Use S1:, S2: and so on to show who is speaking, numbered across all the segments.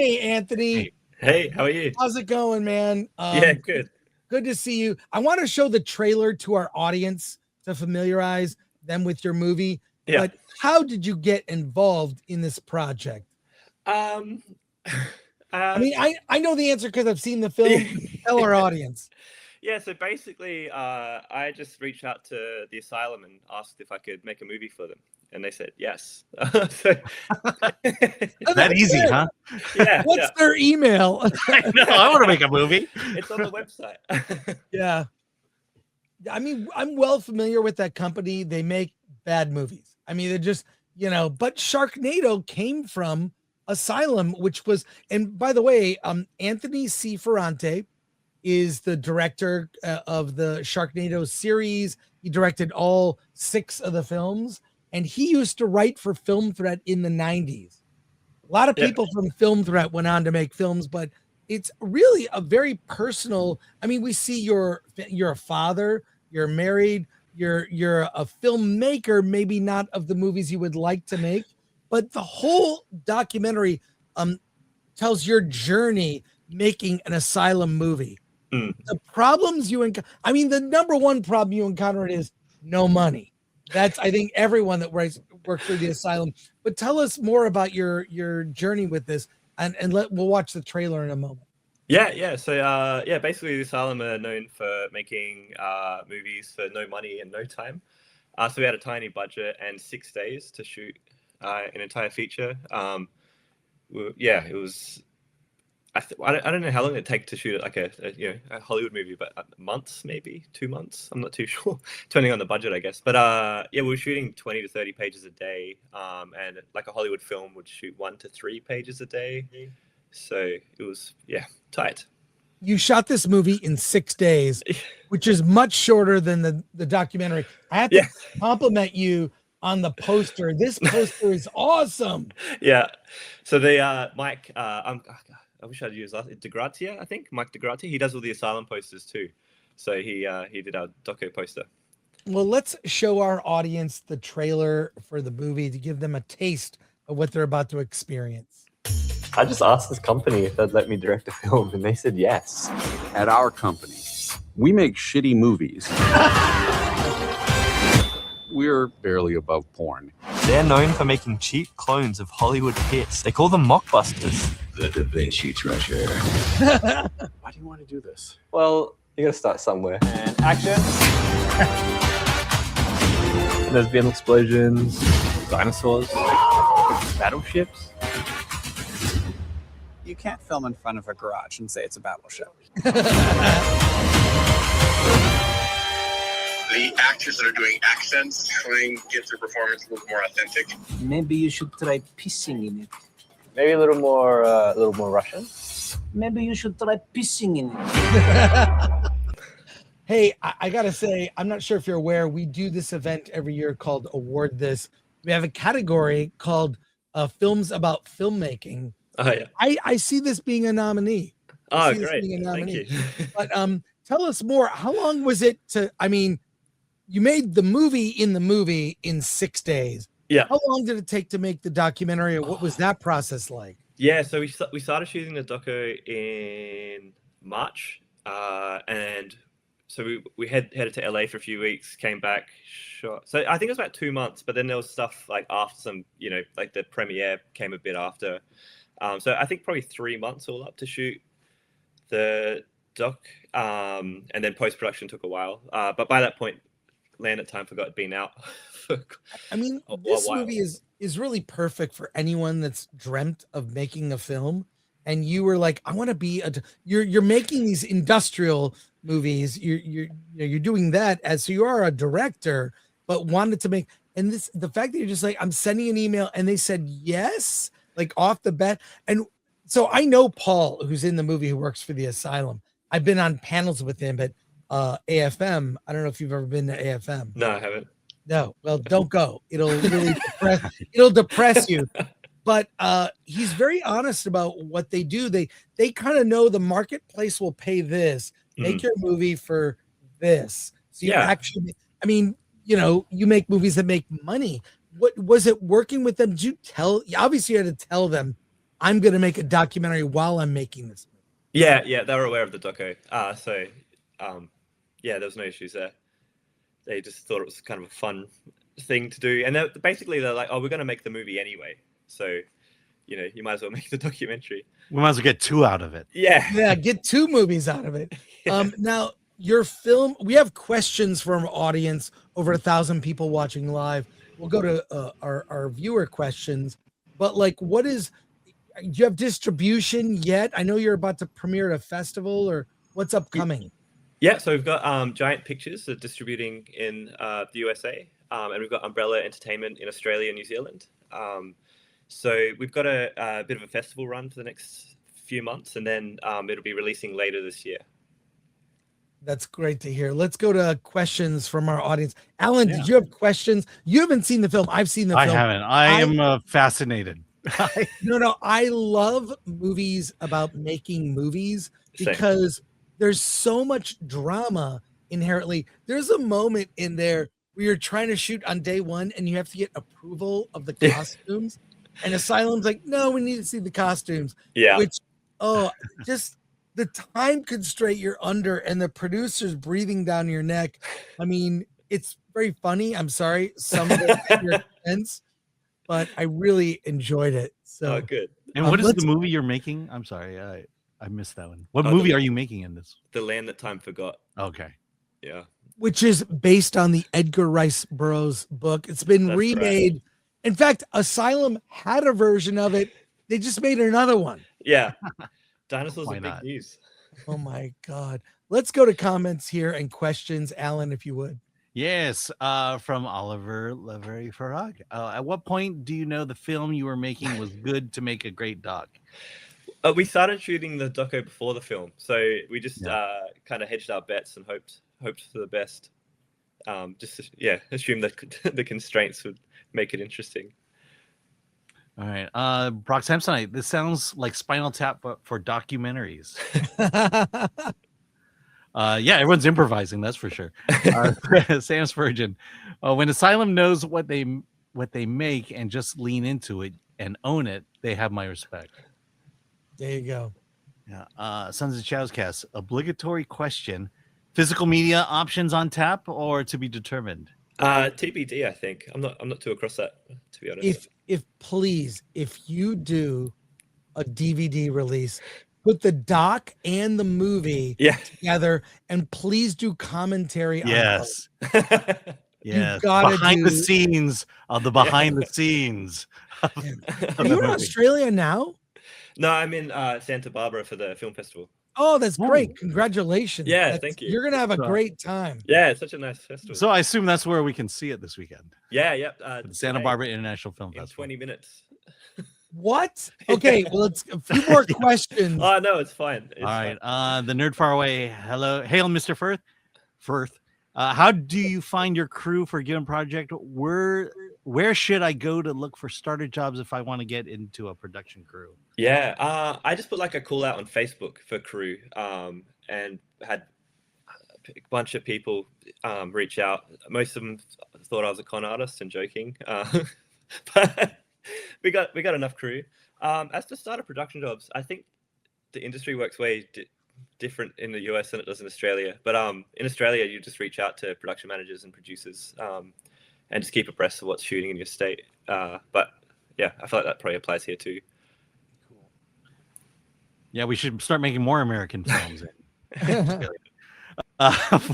S1: Hey, Anthony.
S2: Hey, how are you?
S1: How's it going, man?
S2: Yeah, good.
S1: Good to see you. I want to show the trailer to our audience to familiarize them with your movie.
S2: Yeah.
S1: But how did you get involved in this project?
S2: Um,
S1: I mean, I know the answer because I've seen the film. Tell our audience.
S2: yeah, so basically, I just reached out to the asylum and asked if I could make a movie for them, and they said yes. So,
S3: that easy, huh?
S2: Yeah.
S1: What's their email?
S3: No, I want to make a movie.
S2: It's on the website.
S1: Yeah. I mean, I'm well familiar with that company. They make bad movies. I mean, they're just, but Sharknado came from Asylum, which was, and by the way, Anthony C. Ferrante is the director of the Sharknado series. He directed all 6 of the films, and he used to write for Film Threat in the 90s. A lot of people from Film Threat went on to make films, but it's really a very personal. I mean, we see you're a father, you're married, you're a filmmaker, maybe not of the movies you would like to make, but the whole documentary tells your journey making an asylum movie. The problems you encounter, I mean, the number one problem you encountered is no money. That's, I think, everyone that works for the asylum. But tell us more about your journey with this, and we'll watch the trailer in a moment.
S2: Yeah. So basically, the asylum are known for making movies for no money and no time. So we had a tiny budget and 6 days to shoot an entire feature. It was. I don't know how long it take to shoot like a Hollywood movie, but months, maybe 2 months. I'm not too sure, depending on the budget, I guess. But we were shooting 20 to 30 pages a day, and like a Hollywood film would shoot 1 to 3 pages a day. So it was tight.
S1: You shot this movie in 6 days, which is much shorter than the documentary. I have to compliment you on the poster. This poster is awesome.
S2: Yeah. So the Mike, I wish I'd use DeGrazia, I think. Mike DeGrazia. He does all the asylum posters too. So he did our doco poster.
S1: Well, let's show our audience the trailer for the movie to give them a taste of what they're about to experience.
S4: I just asked this company if they'd let me direct a film, and they said yes.
S5: At our company, we make shitty movies. We're barely above porn.
S4: They're known for making cheap clones of Hollywood hits. They call them mockbusters.
S6: The Da Vinci treasure.
S5: Why do you want to do this?
S4: Well, you gotta start somewhere.
S6: And action.
S4: There's been explosions, dinosaurs, battleships.
S7: You can't film in front of a garage and say it's a battleship.
S8: The actors that are doing accents try and get their performance a little more authentic.
S7: Maybe you should try pissing in it.
S4: Maybe a little more Russian.
S7: Maybe you should try pissing in it.
S1: Hey, I gotta say, I'm not sure if you're aware, we do this event every year called Award This. We have a category called Films About Filmmaking.
S2: Oh yeah.
S1: I see this being a nominee.
S2: Oh, great. Thank you.
S1: But tell us more. How long was it you made the movie in 6 days.
S2: Yeah.
S1: How long did it take to make the documentary, and what was that process like?
S2: Yeah, so we started shooting the doco in March, and so we headed to LA for a few weeks, came back, shot. So I think it was about 2 months, but then there was stuff like after some, like the premiere came a bit after. So I think probably 3 months all up to shoot the doc, and then post-production took a while. But by that point, Land at Time Forgot had been out.
S1: I mean, this movie is really perfect for anyone that's dreamt of making a film. And you were like, I want to be you're making these industrial movies. You're doing that so you are a director, but wanted to make, and the fact that you're just like, I'm sending an email and they said yes, like off the bat. And so I know Paul, who's in the movie, who works for the asylum. I've been on panels with him at AFM. I don't know if you've ever been to AFM.
S2: No, I haven't.
S1: No, well, don't go. It'll really depress you. But he's very honest about what they do. They kind of know the marketplace will pay this. Make your movie for this. So you actually, I mean, you make movies that make money. What was it working with them? Did you obviously you had to tell them I'm going to make a documentary while I'm making this movie.
S2: Yeah, they were aware of the doco. Yeah, there was no issues there. They just thought it was kind of a fun thing to do, and they're like, "Oh, we're going to make the movie anyway, so you might as well make the documentary."
S3: We might as well get 2 out of it.
S1: Yeah, get 2 movies out of it.
S2: Yeah.
S1: Now your film, we have questions from our audience, over 1,000 people watching live. We'll go to our viewer questions, but like, do you have distribution yet? I know you're about to premiere at a festival, or what's upcoming?
S2: Yeah, so we've got Giant Pictures that are distributing in the USA, and we've got Umbrella Entertainment in Australia and New Zealand. So we've got a bit of a festival run for the next few months, and then it'll be releasing later this year.
S1: That's great to hear. Let's go to questions from our audience. Alan, did you have questions? You haven't seen the film. I've seen the film.
S3: I haven't. I am fascinated.
S1: No, I love movies about making movies because there's so much drama inherently. There's a moment in there where you're trying to shoot on day 1 and you have to get approval of the costumes. And Asylum's like, no, we need to see the costumes.
S2: Yeah.
S1: Which, just the time constraint you're under and the producers breathing down your neck. I mean, it's very funny. I'm sorry. Some of it intense, but I really enjoyed it. So
S2: good.
S3: And what is the movie you're making? I'm sorry. I missed that one. What movie are you making in this?
S2: The Land That Time Forgot.
S3: Okay.
S2: Yeah.
S1: Which is based on the Edgar Rice Burroughs book. It's been remade. Right. In fact, Asylum had a version of it. They just made another one.
S2: Yeah. Dinosaurs are big news.
S1: Oh my God. Let's go to comments here and questions. Alan, if you would.
S3: Yes, from Oliver Levery Farag. At what point do you know the film you were making was good to make a great doc?
S2: We started shooting the doco before the film, so we just kind of hedged our bets and hoped for the best. Assume that the constraints would make it interesting.
S3: All right, Brock Samsonite. This sounds like Spinal Tap for documentaries. Everyone's improvising, that's for sure. Sam Spurgeon. When Asylum knows what they make and just lean into it and own it, they have my respect.
S1: There you go.
S3: Yeah. Sons of Chowscast. Obligatory question: physical media options on tap or to be determined?
S2: TBD. I think I'm not too across that, to be honest.
S1: If you do a DVD release, put the doc and the movie together, and please do commentary.
S3: Yes.
S1: Yes.
S3: Behind the scenes of the behind the scenes.
S1: Are you in Australia now?
S2: No, I'm in Santa Barbara for the film festival.
S1: Oh, that's great. Congratulations.
S2: Yeah, thank you.
S1: You're going to have a great time.
S2: Yeah, it's such a nice festival.
S3: So I assume that's where we can see it this weekend.
S2: Yeah.
S3: Santa Barbara International Film Festival.
S2: 20 minutes.
S1: What? Okay, well, it's a few more questions.
S2: Oh, no, it's fine.
S3: All right. The Nerd Far Away. Hello. Hail, Mr. Firth. How do you find your crew for a given project? Where should I go to look for starter jobs if I want to get into a production crew?
S2: Yeah, I just put like a call out on Facebook for crew, and had a bunch of people reach out. Most of them thought I was a con artist and joking, but we got enough crew. As to starter production jobs, I think the industry works way different in the US than it does in Australia. But in Australia, you just reach out to production managers and producers, and just keep abreast of what's shooting in your state. But yeah, I feel like that probably applies here too.
S3: Cool. Yeah, we should start making more American films.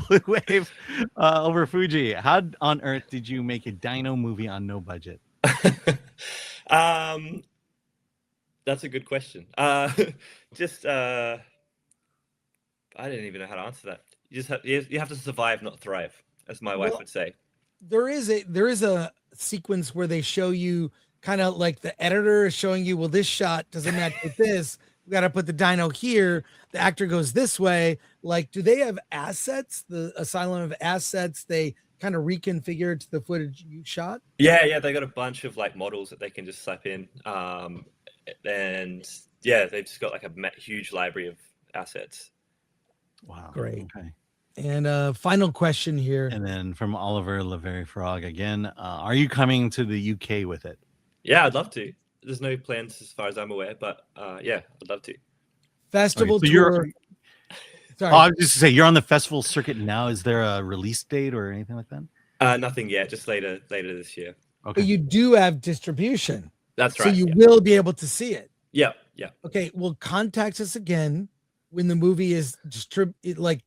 S3: Blue Wave over Fuji. How on earth did you make a dino movie on no budget?
S2: That's a good question. I didn't even know how to answer that. You have to survive, not thrive, as my wife would say.
S1: There is a sequence where they show you kind of like the editor is showing you, well, this shot doesn't match with this. We got to put the dino here. The actor goes this way. Like, do they have assets? The Asylum of assets they kind of reconfigure to the footage you shot?
S2: Yeah, they got a bunch of like models that they can just slap in. And yeah, they've just got like a huge library of assets.
S3: Wow.
S1: Great.
S3: Okay.
S1: And final question here.
S3: And then from Oliver Levery Frog again. Are you coming to the UK with it?
S2: Yeah, I'd love to. there's no plans as far as I'm aware, but yeah, I'd love to.
S1: Festival
S3: Okay, so
S1: tour. Sorry.
S3: Oh, I was just to say you're on the festival circuit now. Is there a release date or anything like that?
S2: Nothing yet, just later this year.
S3: Okay.
S1: But you do have distribution.
S2: That's
S1: So
S2: right.
S1: you
S2: yeah.
S1: will be able to see it.
S2: Yeah.
S1: Okay, well, contact us again when the movie is like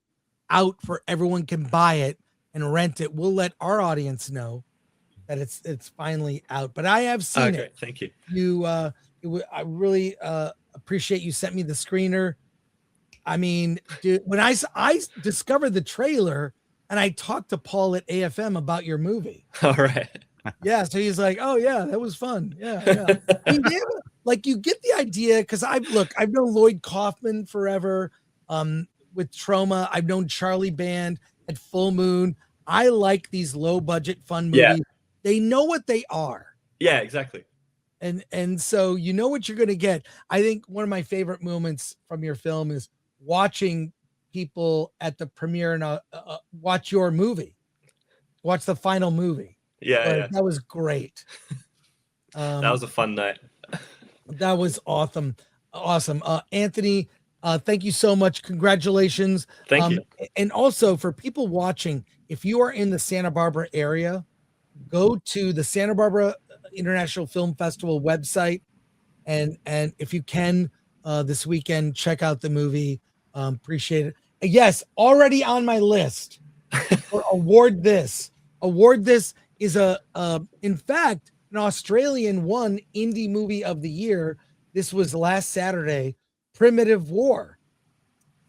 S1: out for everyone can buy it and rent it. We'll let our audience know that it's finally out. But I have seen
S2: Okay,
S1: it.
S2: thank you.
S1: I really appreciate you sent me the screener. I mean, dude, when I discovered the trailer and I talked to Paul at AFM about your movie.
S2: All right.
S1: Yeah, so he's like, "Oh yeah, that was fun." Yeah. I mean, like you get the idea because I've known Lloyd Kaufman forever. With Trauma, I've known Charlie Band at Full Moon. I like these low budget fun movies.
S2: Yeah.
S1: They know what they are.
S2: Yeah, exactly.
S1: And so you know what you're going to get. I think one of my favorite moments from your film is watching people at the premiere and watch your movie, watch the final movie.
S2: Yeah.
S1: That was great.
S2: That was a fun night.
S1: That was awesome. Anthony, thank you so much. Congratulations.
S2: Thank you.
S1: And also for people watching, if you are in the Santa Barbara area, go to the Santa Barbara International Film Festival website. And if you can this weekend, check out the movie. Appreciate it. Yes, already on my list for Award This. Award This is in fact, an Australian won Indie Movie of the Year. This was last Saturday, Primitive War.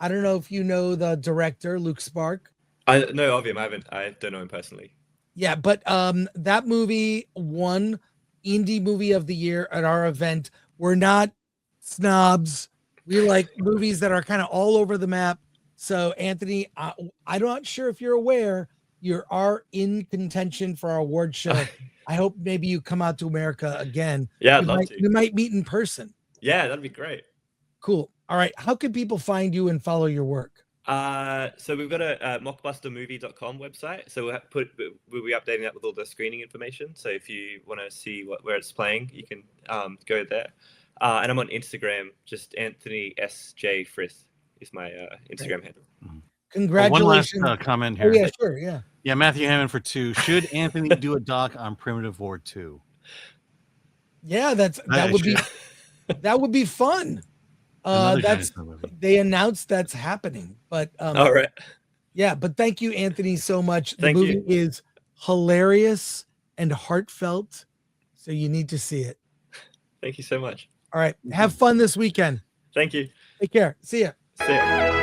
S1: I don't know if you know the director, Luke Spark.
S2: I know of him. I don't know him personally.
S1: Yeah, but that movie won Indie Movie of the Year at our event. We're not snobs. We like movies that are kind of all over the map. So, Anthony, I'm not sure if you're aware, you are in contention for our award show. I hope maybe you come out to America again.
S2: Yeah, I'd love to.
S1: We might meet in person.
S2: Yeah, that'd be great.
S1: Cool. All right. How can people find you and follow your work?
S2: So we've got a mockbustermovie.com website. So we'll be updating that with all the screening information. So if you want to see where it's playing, you can go there. And I'm on Instagram. Just Anthony S.J. Frith is my Instagram handle.
S1: Congratulations.
S3: One last comment here.
S1: Oh, yeah, sure. Yeah.
S3: Yeah, Matthew Hammond for 2. Should Anthony do a doc on Primitive War 2?
S1: Yeah, that would be fun. They announced that's happening, but
S2: all right.
S1: Yeah, but thank you, Anthony, so much. The
S2: Thank
S1: movie
S2: you.
S1: is hilarious and heartfelt, so you need to see it.
S2: Thank you so much.
S1: All right, have fun this weekend.
S2: Thank you.
S1: Take care. See ya.
S2: See ya.